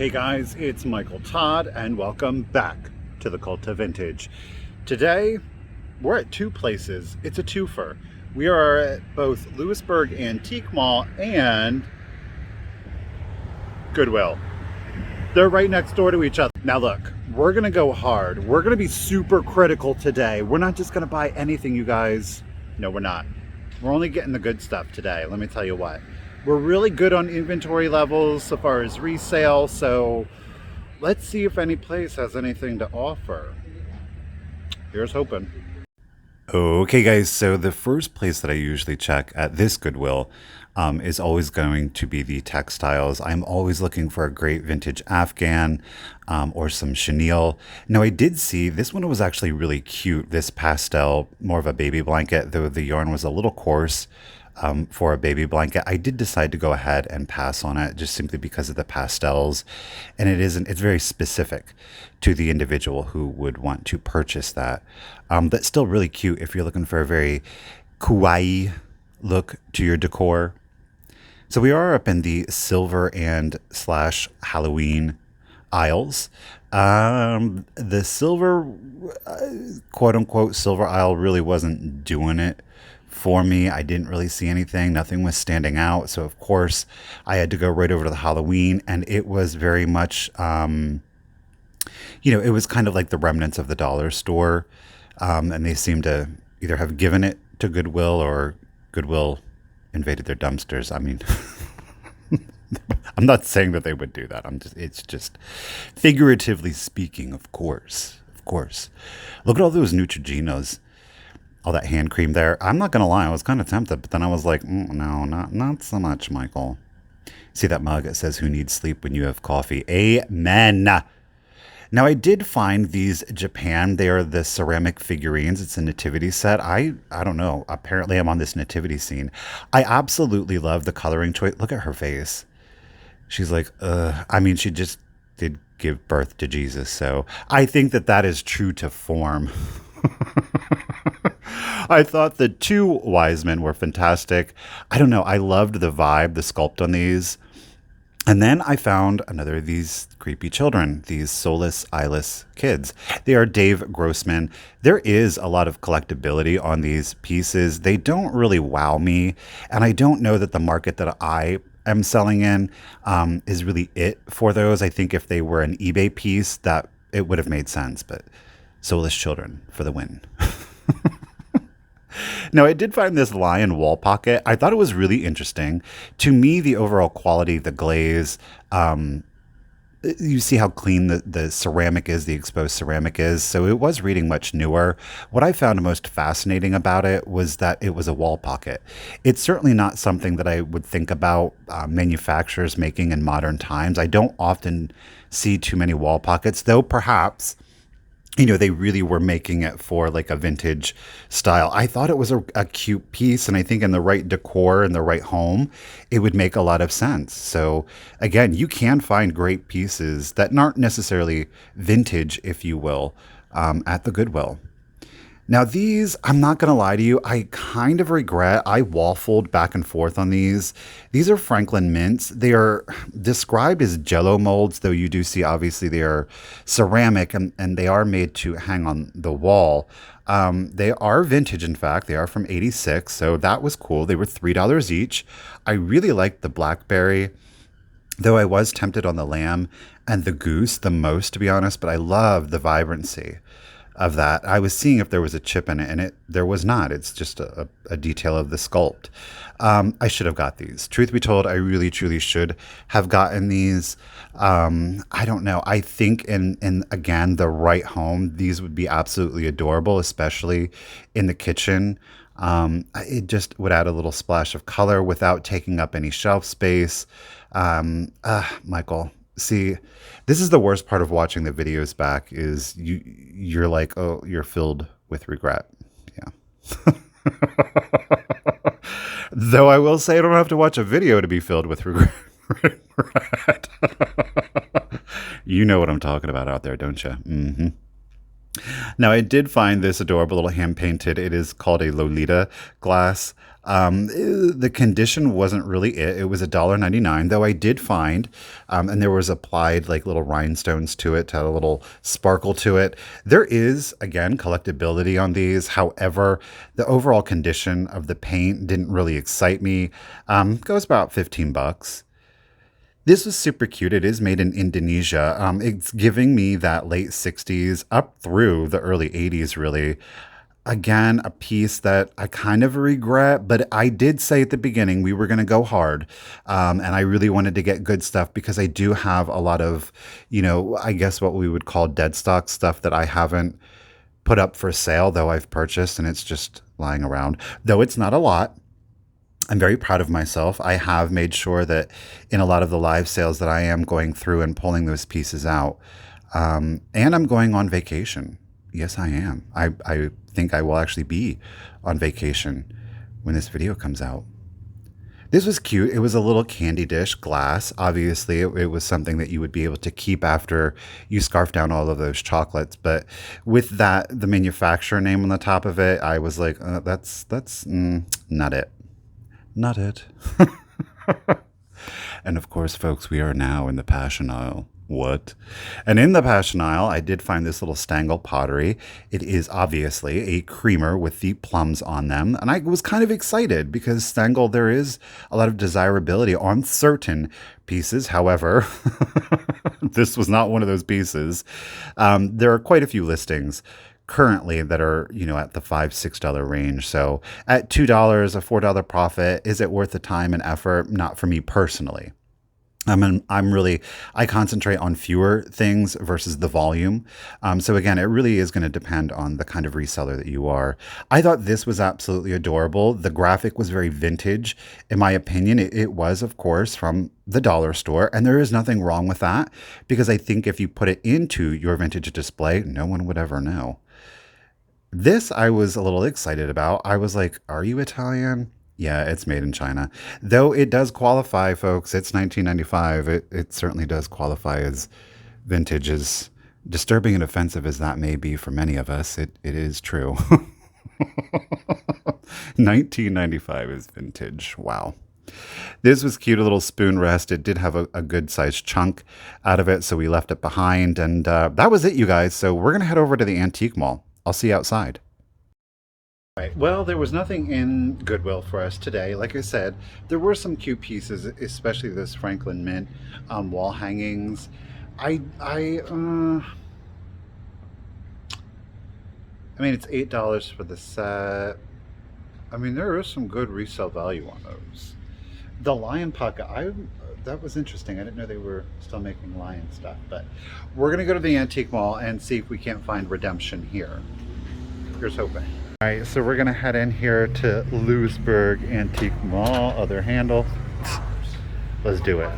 Hey guys, it's Michael Todd and welcome back to the Cult of Vintage. Today, we're at two places. It's a twofer. We are at both Lewisburg Antique Mall and Goodwill. They're right next door to each other. Now look, we're gonna go hard. We're gonna be super critical today. We're not just gonna buy anything, you guys. No, we're not. We're only getting the good stuff today, let me tell you what. We're really good on inventory levels so far as resale, so let's see if any place has anything to offer. Here's hoping. Okay guys, so the first place that I usually check at this Goodwill is always going to be the textiles. I'm always looking for a great vintage Afghan or some chenille. Now I did see, this one was actually really cute, this pastel, more of a baby blanket, though the yarn was a little coarse. For a baby blanket, I did decide to go ahead and pass on it just simply because of the pastels, and it's very specific to the individual who would want to purchase that. But still really cute if you're looking for a very kawaii look to your decor. So we are up in the silver and slash Halloween aisles. The silver, quote unquote, silver aisle really wasn't doing it for me. I didn't really see anything. Nothing was standing out. So of course I had to go right over to the Halloween, and it was very much, it was kind of like the remnants of the dollar store. And they seem to either have given it to Goodwill or Goodwill invaded their dumpsters. I mean, I'm not saying that they would do that. It's just figuratively speaking, of course. Of course. Look at all those Neutrogenos. All that hand cream there. I'm not going to lie, I was kind of tempted, but then I was like, no, not so much, Michael. See that mug? It says, who needs sleep when you have coffee? Amen. Now, I did find these Japan. They are the ceramic figurines. It's a nativity set. I don't know. Apparently, I'm on this nativity scene. I absolutely love the coloring choice. Look at her face. She's like, she just did give birth to Jesus. So I think that is true to form. I thought the two wise men were fantastic. I don't know. I loved the vibe, the sculpt on these. And then I found another of these creepy children, these soulless, eyeless kids. They are Dave Grossman. There is a lot of collectability on these pieces. They don't really wow me. And I don't know that the market that I am selling in is really it for those. I think if they were an eBay piece, that it would have made sense. But soulless children for the win. Now, I did find this lion wall pocket. I thought it was really interesting. To me, the overall quality, the glaze, you see how clean the ceramic is, the exposed ceramic is. So it was reading much newer. What I found most fascinating about it was that it was a wall pocket. It's certainly not something that I would think about manufacturers making in modern times. I don't often see too many wall pockets, though perhaps they really were making it for like a vintage style. I thought it was a cute piece, and I think in the right decor and the right home, it would make a lot of sense. So again, you can find great pieces that aren't necessarily vintage, if you will, at the Goodwill. Now these, I'm not going to lie to you, I kind of regret. I waffled back and forth on these. These are Franklin mints. They are described as jello molds, though you do see obviously they are ceramic and they are made to hang on the wall. They are vintage, in fact. They are from 86, so that was cool. They were $3 each. I really liked the blackberry, though I was tempted on the lamb and the goose the most, to be honest, but I love the vibrancy of that. I was seeing if there was a chip in it, and there was not. It's just a detail of the sculpt. I should have got these. Truth be told, I really, truly should have gotten these. I don't know. I think in again, the right home, these would be absolutely adorable, especially in the kitchen. It just would add a little splash of color without taking up any shelf space. Michael, see, this is the worst part of watching the videos back is you're like, oh, you're filled with regret. Yeah. Though I will say I don't have to watch a video to be filled with regret. You know what I'm talking about out there, don't you? Mm-hmm. Now, I did find this adorable little hand painted. It is called a Lolita Glass. The condition wasn't really it. It was $1.99, though I did find, and there was applied like little rhinestones to it to have a little sparkle to it. There is, again, collectability on these. However, the overall condition of the paint didn't really excite me. Goes about 15 bucks. This was super cute. It is made in Indonesia. It's giving me that late 60s up through the early 80s, really. Again, a piece that I kind of regret, but I did say at the beginning we were going to go hard. And I really wanted to get good stuff because I do have a lot of, I guess what we would call dead stock stuff that I haven't put up for sale, though I've purchased and it's just lying around. Though it's not a lot. I'm very proud of myself. I have made sure that in a lot of the live sales that I am going through and pulling those pieces out. And I'm going on vacation. Yes, I am. I think I will actually be on vacation when this video comes out. This was cute. It was a little candy dish glass. Obviously, it was something that you would be able to keep after you scarf down all of those chocolates. But with that, the manufacturer name on the top of it, I was like, that's not it. Not it. And of course, folks, we are now in the passion aisle. What? And in the passion aisle, I did find this little Stangle pottery. It is obviously a creamer with the plums on them. And I was kind of excited because Stangle, there is a lot of desirability on certain pieces. However, this was not one of those pieces. There are quite a few listings currently that are at the $5-6 range. So at $2, a $4 profit, is it worth the time and effort? Not for me personally. I concentrate on fewer things versus the volume. So again, it really is going to depend on the kind of reseller that you are. I thought this was absolutely adorable. The graphic was very vintage. In my opinion, it was, of course, from the dollar store. And there is nothing wrong with that because I think if you put it into your vintage display, no one would ever know. This I was a little excited about. I was like, are you Italian? Yeah, it's made in China. Though it does qualify, folks. It's 1995. It certainly does qualify as vintage. As disturbing and offensive as that may be for many of us, it is true. 1995 is vintage. Wow. This was cute, a little spoon rest. It did have a good sized chunk out of it, so we left it behind. And that was it, you guys. So we're going to head over to the antique mall. I'll see you outside. Right. Well, there was nothing in Goodwill for us today. Like I said, there were some cute pieces, especially this Franklin Mint wall hangings. I mean, it's $8 for the set. I mean, there is some good resale value on those. The lion pocket, that was interesting. I didn't know they were still making lion stuff, but we're gonna go to the antique mall and see if we can't find redemption here. Here's hoping. All right, so we're gonna head in here to Lewisburg Antique Mall, other handle. Let's do it.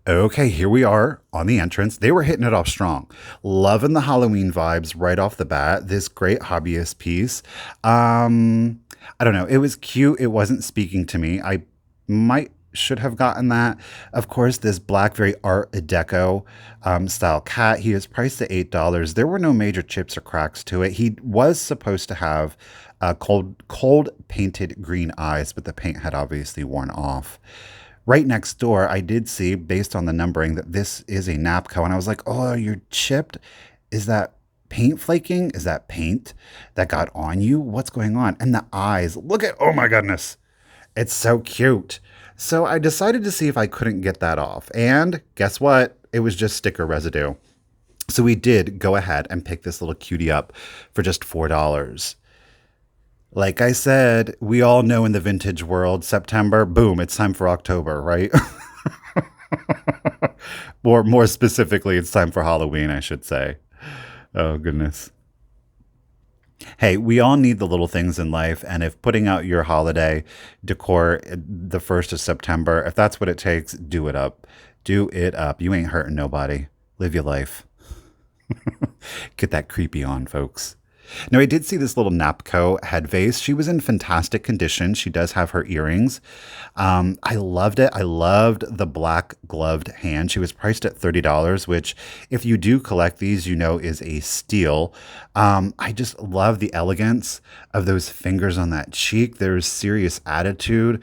Okay, here we are on the entrance. They were hitting it off strong. Loving the Halloween vibes right off the bat. This great hobbyist piece. I don't know. It was cute. It wasn't speaking to me. I might should have gotten that. Of course, this black, very Art Deco style cat. He is priced at $8. There were no major chips or cracks to it. He was supposed to have cold painted green eyes, but the paint had obviously worn off. Right next door, I did see, based on the numbering, that this is a Napco, and I was like, "Oh, you're chipped. Is that paint flaking? Is that paint that got on you? What's going on?" And the eyes, look at, oh my goodness. It's so cute. So I decided to see if I couldn't get that off. And guess what? It was just sticker residue. So we did go ahead and pick this little cutie up for just $4. Like I said, we all know in the vintage world, September, boom, it's time for October, right? Or more specifically, it's time for Halloween, I should say. Oh, goodness. Hey, we all need the little things in life, and if putting out your holiday decor the 1st of September, if that's what it takes, do it up. Do it up. You ain't hurting nobody. Live your life. Get that creepy on, folks. Now, I did see this little Napco head vase. She was in fantastic condition. She does have her earrings. I loved it. I loved the black gloved hand. She was priced at $30, which, if you do collect these, you know is a steal. I just love the elegance of those fingers on that cheek. There's serious attitude.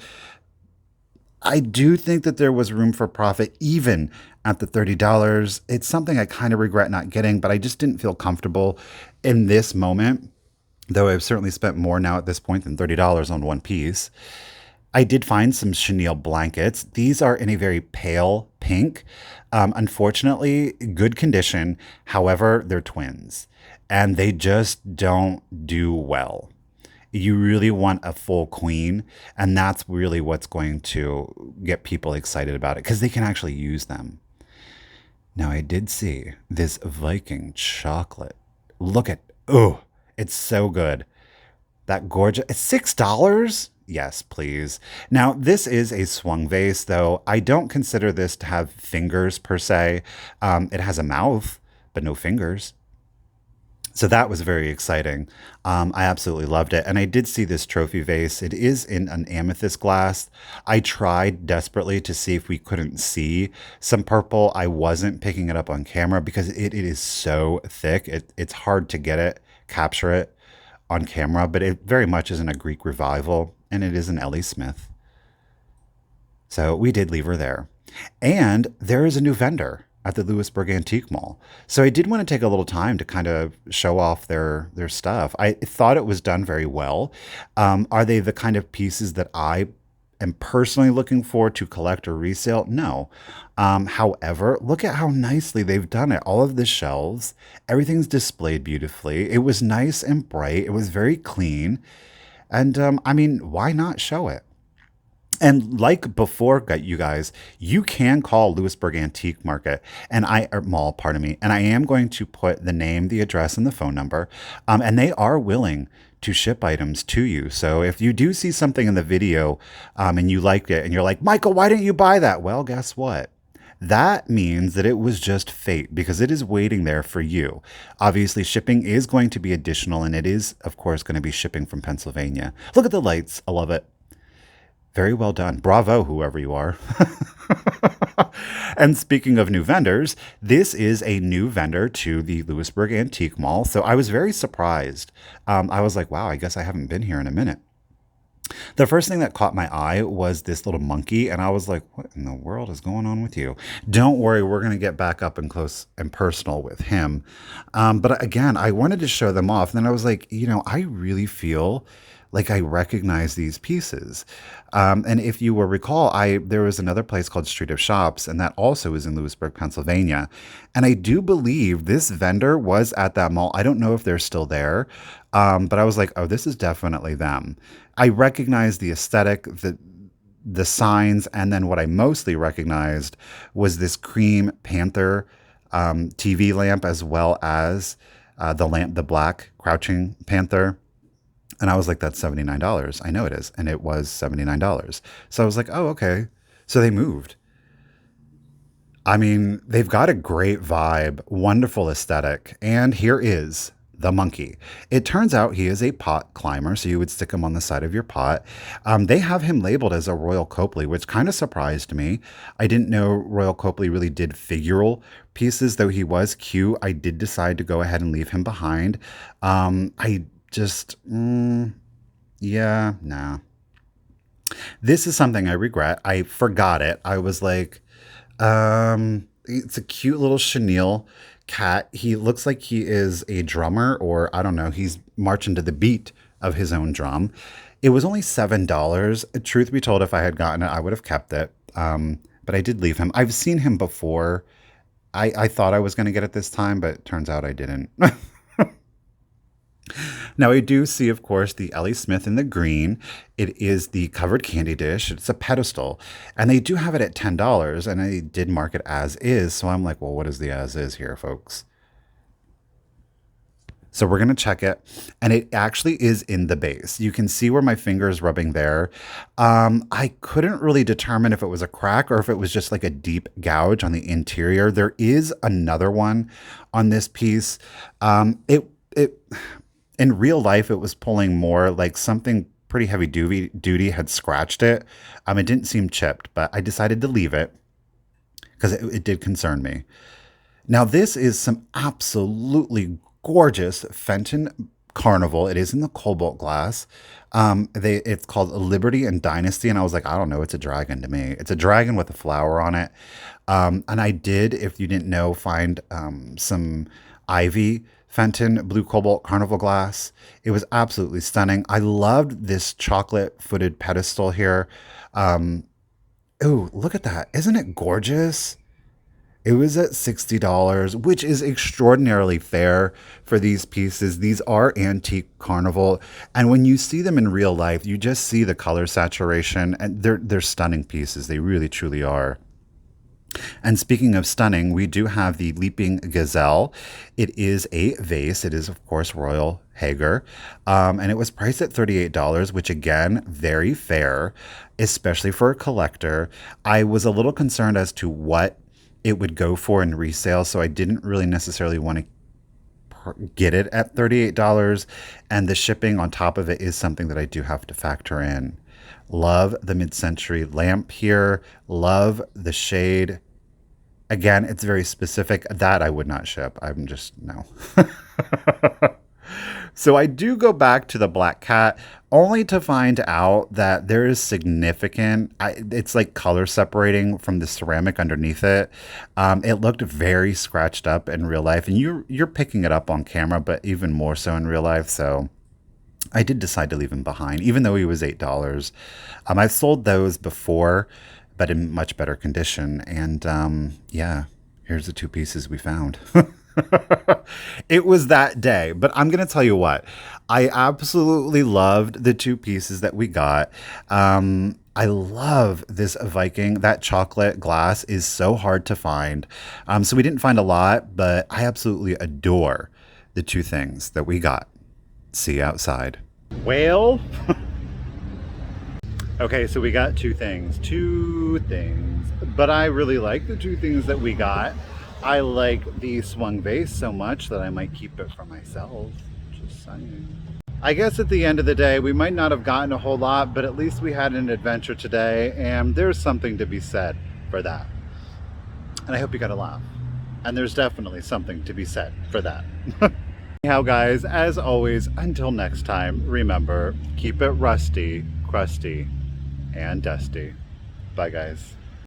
I do think that there was room for profit even at the $30. It's something I kind of regret not getting, but I just didn't feel comfortable in this moment, though I've certainly spent more now at this point than $30 on one piece. I did find some chenille blankets. These are in a very pale pink. Unfortunately, good condition. However, they're twins and they just don't do well. You really want a full queen, and that's really what's going to get people excited about it because they can actually use them. Now, I did see this Viking chocolate. Look at, oh, it's so good. That gorgeous, it's $6? Yes, please. Now, this is a swung vase, though. I don't consider this to have fingers per se. It has a mouth, but no fingers. So that was very exciting. I absolutely loved it. And I did see this trophy vase. It is in an amethyst glass. I tried desperately to see if we couldn't see some purple. I wasn't picking it up on camera because it is so thick. It's hard to get it, capture it on camera, but it very much is in a Greek revival and it is an Ellie Smith. So we did leave her there. And there is a new vendor at the Lewisburg Antique Mall. So I did want to take a little time to kind of show off their stuff. I thought it was done very well. Are they the kind of pieces that I am personally looking for to collect or resale? No. However, look at how nicely they've done it. All of the shelves, everything's displayed beautifully. It was nice and bright. It was very clean. And I mean, why not show it? And like before, you guys, you can call Lewisburg Antique Market and or Mall, pardon me, and I am going to put the name, the address, and the phone number, and they are willing to ship items to you. So if you do see something in the video and you liked it, and you're like, Michael, why didn't you buy that? Well, guess what? That means that it was just fate because it is waiting there for you. Obviously, shipping is going to be additional, and it is, of course, going to be shipping from Pennsylvania. Look at the lights. I love it. Very well done. Bravo, whoever you are. And speaking of new vendors, this is a new vendor to the Lewisburg Antique Mall. So I was very surprised. I was like, wow, I guess I haven't been here in a minute. The first thing that caught my eye was this little monkey, and I was like, what in the world is going on with you? Don't worry, we're going to get back up and close and personal with him. But again, I wanted to show them off. And then I was like, I really feel like I recognize these pieces. And if you will recall, there was another place called Street of Shops, and that also is in Lewisburg, Pennsylvania. And I do believe this vendor was at that mall. I don't know if they're still there, but I was like, oh, this is definitely them. I recognized the aesthetic, the signs, and then what I mostly recognized was this cream panther TV lamp, as well as the black crouching panther. And I was like, that's $79. I know it is. And it was $79. So I was like, oh, okay. So they moved. I mean, they've got a great vibe, wonderful aesthetic. And here is the monkey. It turns out he is a pot climber, so you would stick him on the side of your pot. They have him labeled as a Royal Copley, which kind of surprised me. I didn't know Royal Copley really did figural pieces, though he was cute. I did decide to go ahead and leave him behind. I just, yeah, nah. This is something I regret. I forgot it. I was like, it's a cute little chenille cat. He looks like he is a drummer, or I don't know, he's marching to the beat of his own drum. It was only $7. Truth be told, if I had gotten it, I would have kept it. But I did leave him. I've seen him before. I thought I was going to get it this time, but it turns out I didn't. Now, I do see, of course, the Ellie Smith in the green. It is the covered candy dish. It's a pedestal. And they do have it at $10, and I did mark it as is. So I'm like, well, what is the as is here, folks? So we're going to check it. And it actually is in the base. You can see where my finger is rubbing there. I couldn't really determine if it was a crack or if it was just like a deep gouge on the interior. There is another one on this piece. It In real life, it was pulling more like something pretty heavy duty had scratched it. It didn't seem chipped, but I decided to leave it because it did concern me. Now, this is some absolutely gorgeous Fenton Carnival. It is in the cobalt glass. It's called Liberty and Dynasty, and I was like, I don't know, it's a dragon to me. It's a dragon with a flower on it. And I did, if you didn't know, find some Ivy Fenton Blue Cobalt Carnival glass. It was absolutely stunning. I loved this chocolate footed pedestal here. Oh, look at that. Isn't it gorgeous? It was at $60, which is extraordinarily fair for these pieces. These are antique carnival, and when you see them in real life, you just see the color saturation, and they're stunning pieces. They really truly are. And speaking of stunning, we do have the Leaping Gazelle. It is a vase. It is, of course, Royal Hager. And it was priced at $38, which again, very fair, especially for a collector. I was a little concerned as to what it would go for in resale, so I didn't really necessarily want to get it at $38. And the shipping on top of it is something that I do have to factor in. Love the mid-century lamp here. Love the shade. Again, it's very specific. That I would not ship. I'm just, no. So I do go back to the black cat only to find out that there is significant, it's like color separating from the ceramic underneath it. It looked very scratched up in real life, and you're picking it up on camera, but even more so in real life. So I did decide to leave him behind, even though he was $8. I've sold those before, but in much better condition. And yeah, here's the two pieces we found. It was that day, but I'm going to tell you what, I absolutely loved the two pieces that we got. I love this Viking. That chocolate glass is so hard to find. So we didn't find a lot, but I absolutely adore the two things that we got. See you outside. Well, okay, so we got two things, but I really like the two things that we got. I like the swung vase so much that I might keep it for myself. Just saying. I guess at the end of the day, we might not have gotten a whole lot, but at least we had an adventure today, and there's something to be said for that. And I hope you got a laugh. And there's definitely something to be said for that. Anyhow, guys, as always, until next time, remember, keep it rusty, crusty, and dusty. Bye, guys.